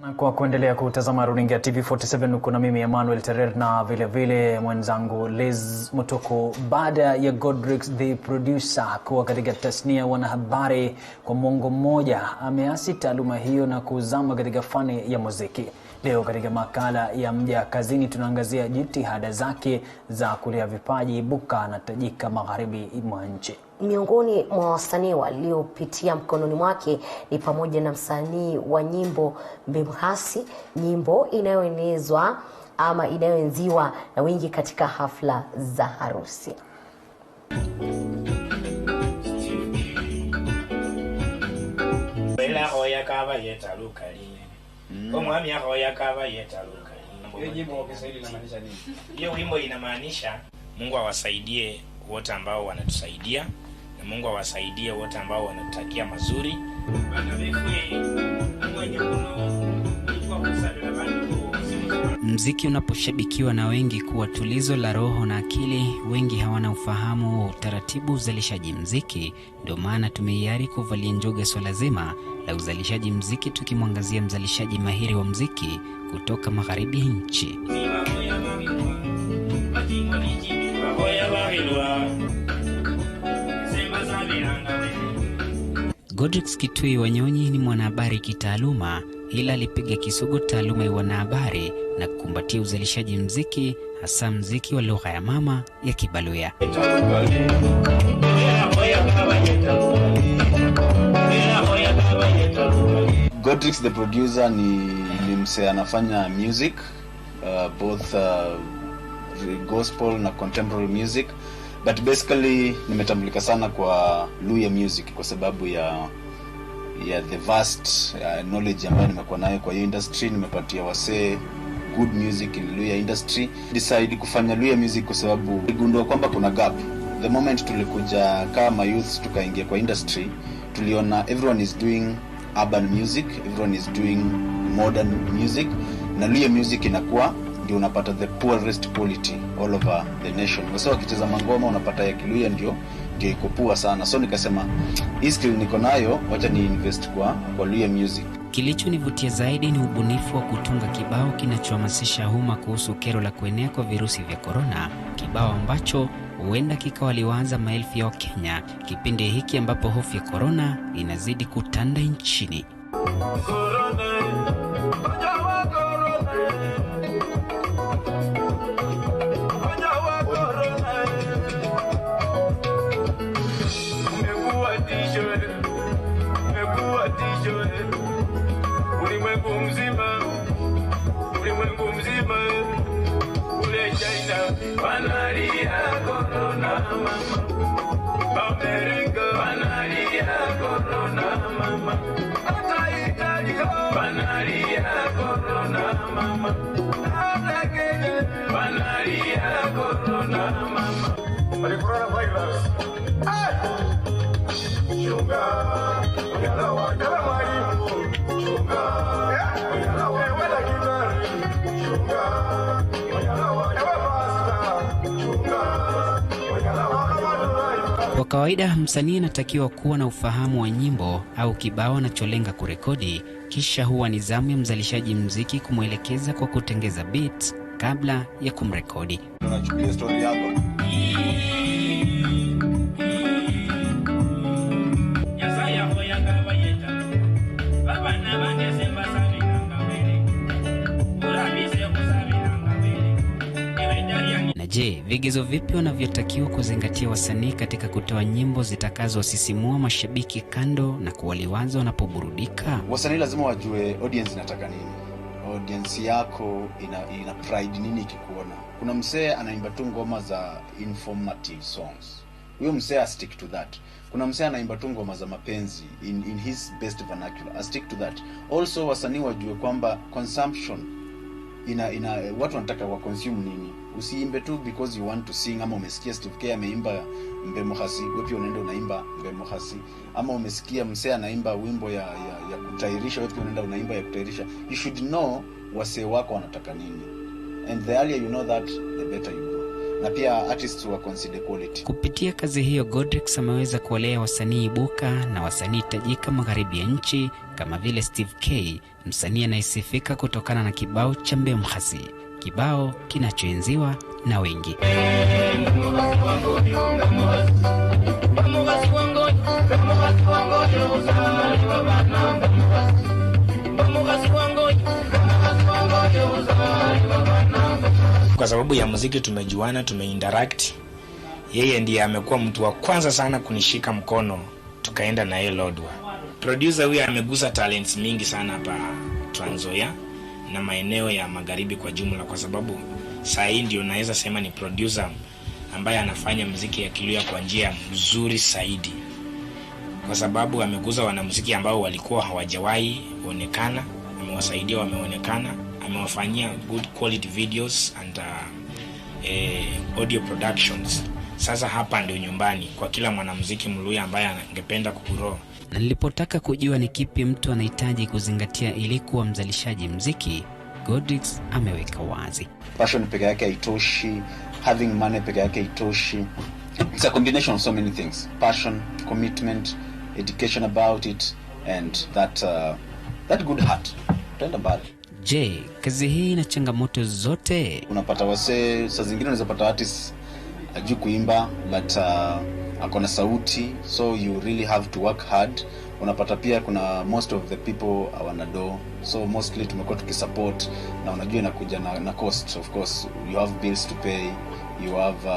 Na kwa kuendelea kutazama runinga TV47, kuna mimi Emmanuel Terer na vile vile mwenzangu Liz Mutoko. Baada ya Godrix the producer kuwa katika tasnia wanahabari kwa mwongo mmoja, ameasi taaluma hiyo na kuzama katika fani ya muziki. Leo katika makala ya Mja Kazini tunaangazia jitihada zake za kulea vipaji ibuka na tajika magharibi mwa nchi. Miongoni mwa wasanii waliopitia mkononi mwake ni pamoja na msanii wa nyimbo Mbemhasi, nyimbo inayoenezwa ama inayoenziwa na wengi katika hafla za harusi. Bela hoya kava yetaluka lini. Omwami hoya kava yetaluka lini. Hiyo nyimbo kwa Kiswahili inamaanisha nini? Hiyo wimbo inamaanisha Mungu awasaidie wote ambao wanatusaidia, na Mungu awasaidie wote ambao wanatakia mazuri. Mziki unaposhabikiwa na wengi kuwa tulizo la roho na akili, wengi hawana ufahamu wa utaratibu uzalishaji mziki. Ndio maana tumeiari kuvalia njoga swala zima la uzalishaji mziki, tukimwangazia mzalishaji mahiri wa mziki kutoka magharibi ya nchi. Godrix Kitui Wanyonyi ni mwanahabari kitaaluma, ila alipiga kisogo taaluma ya wanahabari na kukumbatia uzalishaji mziki, hasa mziki wa lugha ya mama ya Kibaluya. Godrix the producer ni msee anafanya music both gospel na contemporary music, but basically nimetambulika sana kwa Luya music kwa sababu ya the vast knowledge ambayo nimekuwa nayo kwa hiyo industry. Nimepatia wasee good music in Luya industry. Decide kufanya Luya music kwa sababu niligundua kwamba kuna gap. The moment tulikuja kama youth tukaingia kwa industry, tuliona everyone is doing urban music, everyone is doing modern music, na Luya music inakuwa ndio unapata the poorest quality all over the nation. Kwa sababu ukicheza mangoma unapata ya Kiluya ndio iko poor sana. So nikasema hii skill niko nayo, wacha ni invest kwa Luya music. Kilichonivutia zaidi ni ubunifu wa kutunga kibao kinachohamasisha umma kuhusu kero la kuenea kwa virusi vya corona, kibao ambacho huenda kikawaliwaza maelfu ya Wakenya kipindi hiki ambapo hofu ya corona inazidi kutanda nchini. Kwa kawaida msanii anatakiwa kuwa na ufahamu wa nyimbo au kibao anacholenga kurekodi, kisha huwa ni zamu ya mzalishaji muziki kumwelekeza kwa kutengeza beats kabla ya kumrekodi. Tunachukulia story yako. Na je, vigezo vipi wanavyotakiwa kuzingatia wasanii katika kutoa nyimbo zitakazowasisimua mashabiki kando na kuwaliwaza wanapoburudika? Wasanii lazima wajue audience inataka nini. Audience yako ina pride nini ikikuona. Kuna msee anaimba tu ngoma za informative songs. Huyo msee stick to that. Kuna msee anaimba tu ngoma za mapenzi in his best vernacular. Stick to that. Also wasanii wajue kwamba consumption watu wanataka wa consume nini. Usiimbe tu because you want to sing. Ama umesikia Steve K ameimba Mbe Muhasi, wewe pia unaenda unaimba Mbe Muhasi. Ama umesikia msee anaimba wimbo ya kutairisha, wewe pia unaenda unaimba ya kutairisha. You should know wasee wako wanataka nini, and the earlier you know that, the better you grow. Na pia artists wa consider quality. Kupitia kazi hiyo, Godrix ameweza kuwalea wasanii ibuka na wasanii tajika magharibi ya nchi kama vile Steve K, msanii anayesifika kutokana na kibao cha Mbe Muhasi, kibao kinachoenziwa na wengi. Kwa sababu ya muziki tumejuana, tumeinteract. Yeye ndiye amekuwa mtu wa kwanza sana kunishika mkono tukaenda na yeye Lodwa. Producer huyu amegusa talents mingi sana hapa Trans Nzoia na maeneo ya magharibi kwa jumla, kwa sababu saa hii ndio naweza sema ni producer ambaye anafanya muziki ya Kiluya kwa njia nzuri zaidi, kwa sababu ameguza wanamuziki ambao walikuwa hawajawahi onekana, amewasaidia wameonekana, amewafanyia good quality videos and audio productions. Sasa hapa ndio nyumbani kwa kila mwanamuziki Mluya ambaye angependa kugrow. Na nilipotaka kujua ni kipi mtu anahitaji kuzingatia ili kuwa mzalishaji muziki, Godrix ameweka wazi. Passion peke yake haitoshi, having money peke yake haitoshi. It's a combination of so many things. Passion, commitment, education about it, and that good heart. Tenda mbali. Je, kazi hii ina changamoto zote? Unapata wasee, saa zingine unaweza pata artist ajui kuimba but akona sauti, so you really have to work hard unapata pia kuna most of the people hawana do, so mostly tumekuwa tukisupport, na unajua inakuja na cost. Of course you have bills to pay, you have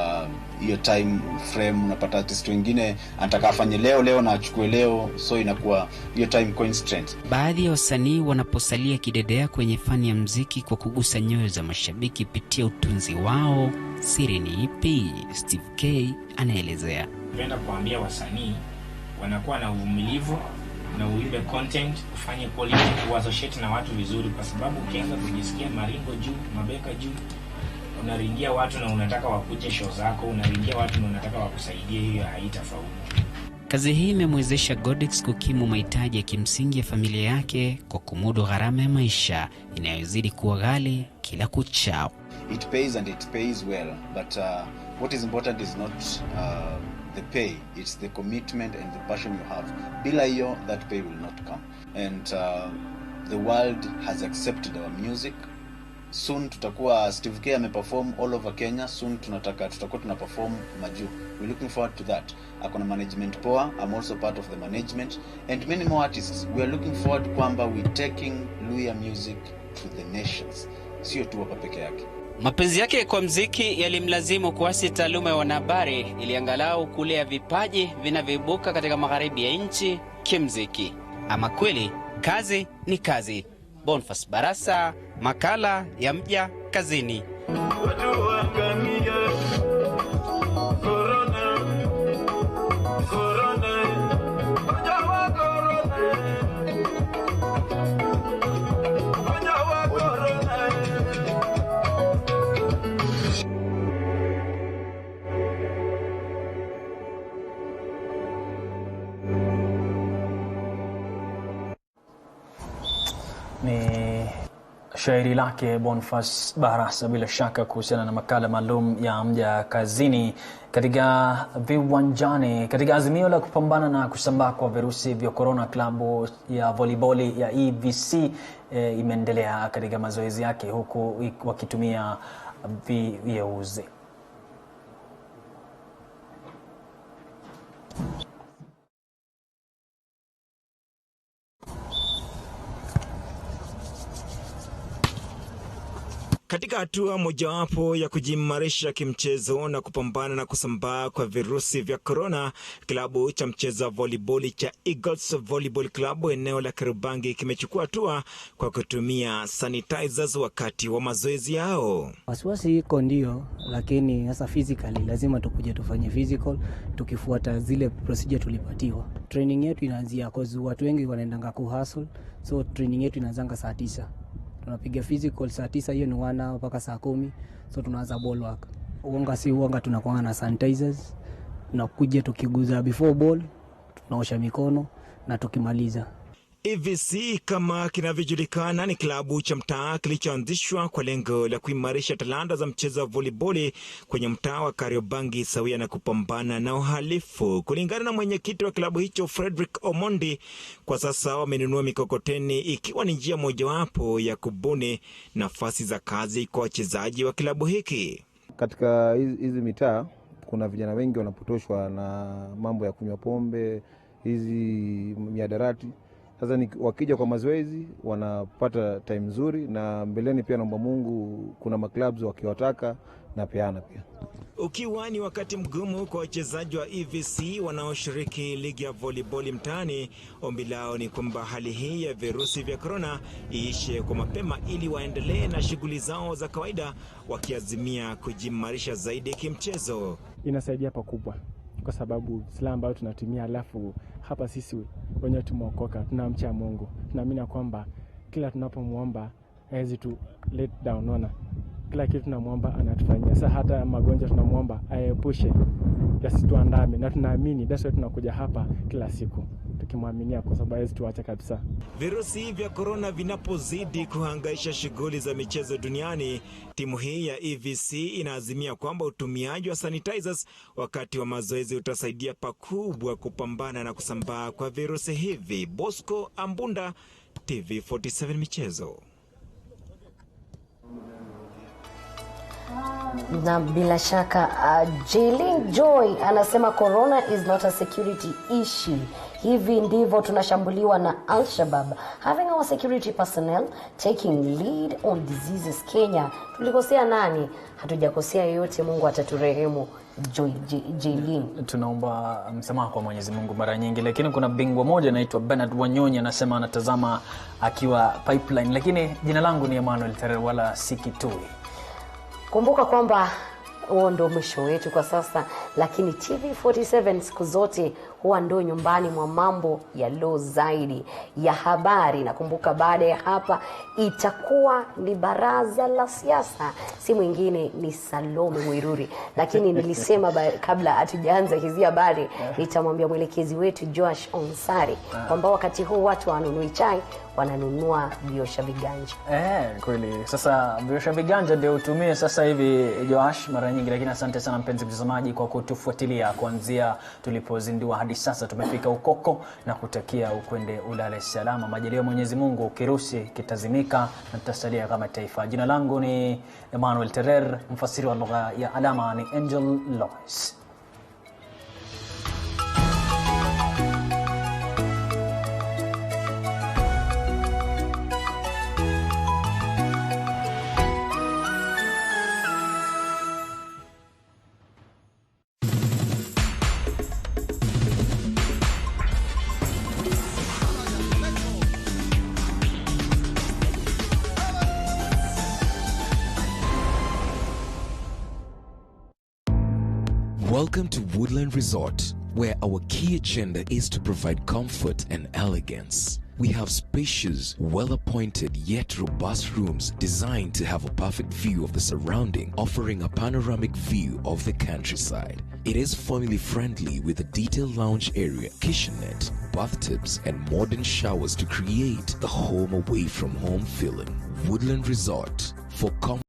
your time frame. Unapata artist wengine anataka afanye leo na achukue leo, so inakuwa your time constraint. Baadhi ya wasanii wanaposalia kidedea kwenye fani ya muziki kwa kugusa nyoyo za mashabiki kupitia utunzi wao, siri ni ipi? Steve K anaelezea. Napenda kuambia wasanii wanakuwa na uvumilivu na uimbe content, ufanye quality, uassociate na watu vizuri, kwa sababu ukianza kujisikia maringo juu, mabeka juu, unaringia watu na unataka wakuje show zako, unaringia watu na unataka wakusaidie, hiyo haitafaulu. Kazi hii imemwezesha Godix kukimu mahitaji ya kimsingi ya familia yake kwa kumudu gharama ya maisha inayozidi kuwa ghali kila kuchao. It pays and it pays well, but what is important is not the pay, it's the commitment and the passion you have. Bila hiyo, that pay will not come. And the world has accepted our music. Soon tutakuwa Steve K ameperform all over Kenya. Soon tutakuwa tunaperform majuu. We're looking forward to that. Akona management poa. I'm also part of the management, and many more artists. We are looking forward kwamba we taking Luhya music to the nations, sio tu hapa peke yake. Mapenzi yake kwa muziki yalimlazimu kuasi taaluma ya wanahabari ili angalau kulea vipaji vinavyoibuka katika magharibi ya nchi kimuziki. Ama kweli kazi ni kazi. Boniface Barasa, makala ya Mja Kazini. Ni shairi lake Boniface Barasa bila shaka kuhusiana na makala maalum ya Mja Kazini katika viwanjani. Katika azimio la kupambana na kusambaa kwa virusi vya corona, klabu ya volleyball ya EVC imeendelea katika mazoezi yake huku wakitumia vieuzi. Katika hatua mojawapo ya kujimarisha kimchezo na kupambana na kusambaa kwa virusi vya corona, klabu cha mchezo volleyball cha Eagles Volleyball Club eneo la Kariobangi kimechukua hatua kwa kutumia sanitizers wakati wa mazoezi yao. Wasiwasi iko ndio, lakini sasa physically lazima tukuje tufanye physical tukifuata zile procedure tulipatiwa. Training yetu inaanzia kwa watu wengi wanaendanga kuhustle, so training yetu inaanza saa 9. Tunapiga physical saa 9, hiyo ni 1 hour mpaka saa 10. So tunaanza ball work. Uonga si uonga, tunakuwa na sanitizers. Tunakuja tukiguza before ball, tunaosha mikono na tukimaliza. EVC kama kinavyojulikana ni klabu cha mtaa kilichoanzishwa kwa lengo la kuimarisha talanta za mchezo wa volleyball kwenye mtaa wa Kariobangi sawia na kupambana na uhalifu. Kulingana na mwenyekiti wa klabu hicho Frederick Omondi, kwa sasa wamenunua mikokoteni ikiwa ni njia mojawapo ya kubuni nafasi za kazi kwa wachezaji wa klabu hiki. Katika hizi mitaa kuna vijana wengi wanapotoshwa na mambo ya kunywa pombe, hizi miadarati. Sasa wakija kwa mazoezi wanapata time nzuri, na mbeleni pia naomba Mungu kuna maklubs wakiwataka na peana pia. Ukiwa ni wakati mgumu kwa wachezaji wa EVC wanaoshiriki ligi ya volleyball mtaani, ombi lao ni kwamba hali hii ya virusi vya corona iishe kwa mapema ili waendelee na shughuli zao za kawaida, wakiazimia kujimarisha zaidi kimchezo. Inasaidia pakubwa kwa sababu silaha ambayo tunatumia, alafu hapa sisi wenyewe tumeokoka, tunamcha Mungu. Tunaamini kwamba kila tunapomuomba hawezi tu let down, ona. Kila kitu tunamuomba anatufanyia. Sasa hata magonjwa tunamuomba aepushe, yasituandame, na tunaamini that's why tunakuja hapa kila siku tukimwaminia, kwa sababu hawezi tuacha kabisa. Virusi vya corona vinapozidi kuhangaisha shughuli za michezo duniani, timu hii ya EVC inaazimia kwamba utumiaji wa sanitizers wakati wa mazoezi utasaidia pakubwa kupambana na kusambaa kwa virusi hivi. Bosco Ambunda, TV47 Michezo. Na bila shaka Jaylin Joy anasema corona is not a security issue. Hivi ndivyo tunashambuliwa na Al-Shabaab, having our security personnel taking lead on diseases Kenya. Tulikosea nani? Hatujakosea yoyote, Mungu ataturehemu. Jailin. Tunaomba msamaha kwa Mwenyezi Mungu mara nyingi, lakini kuna bingwa moja anaitwa Bernard Wanyonyi anasema anatazama akiwa Pipeline, lakini jina langu ni Emmanuel Terer wala Sikitui. Kumbuka kwamba huo ndo mwisho wetu kwa sasa, lakini TV47 siku zote huwa ndo nyumbani mwa mambo ya low zaidi ya habari. Nakumbuka baada ya hapa itakuwa ni baraza la siasa, si mwingine ni Salome Mwiruri. Lakini nilisema kabla hatujaanza hizi habari nitamwambia mwelekezi wetu Josh Onsari kwamba wakati huu watu wanunui chai, wananunua biosha viganja. Kweli. Sasa biosha viganja ndio utumie sasa hivi Josh mara nyingi, lakini asante sana mpenzi mtazamaji kwa kutufuatilia kuanzia tulipozindua hadi sasa. Tumefika ukoko na kutakia ukwende ulale salama. Majaliwa Mwenyezi Mungu, kirusi kitazimika na tutasalia kama taifa. Jina langu ni Emmanuel Terer, mfasiri wa lugha ya alama ni Angel Lois. Welcome to Woodland Resort, where our key agenda is to provide comfort and elegance. We have spacious, well-appointed yet robust rooms designed to have a perfect view of the surrounding, offering a panoramic view of the countryside. It is family-friendly with a detailed lounge area, kitchenette, bathtubs, and modern showers to create the home away from home feeling. Woodland Resort, for comfort.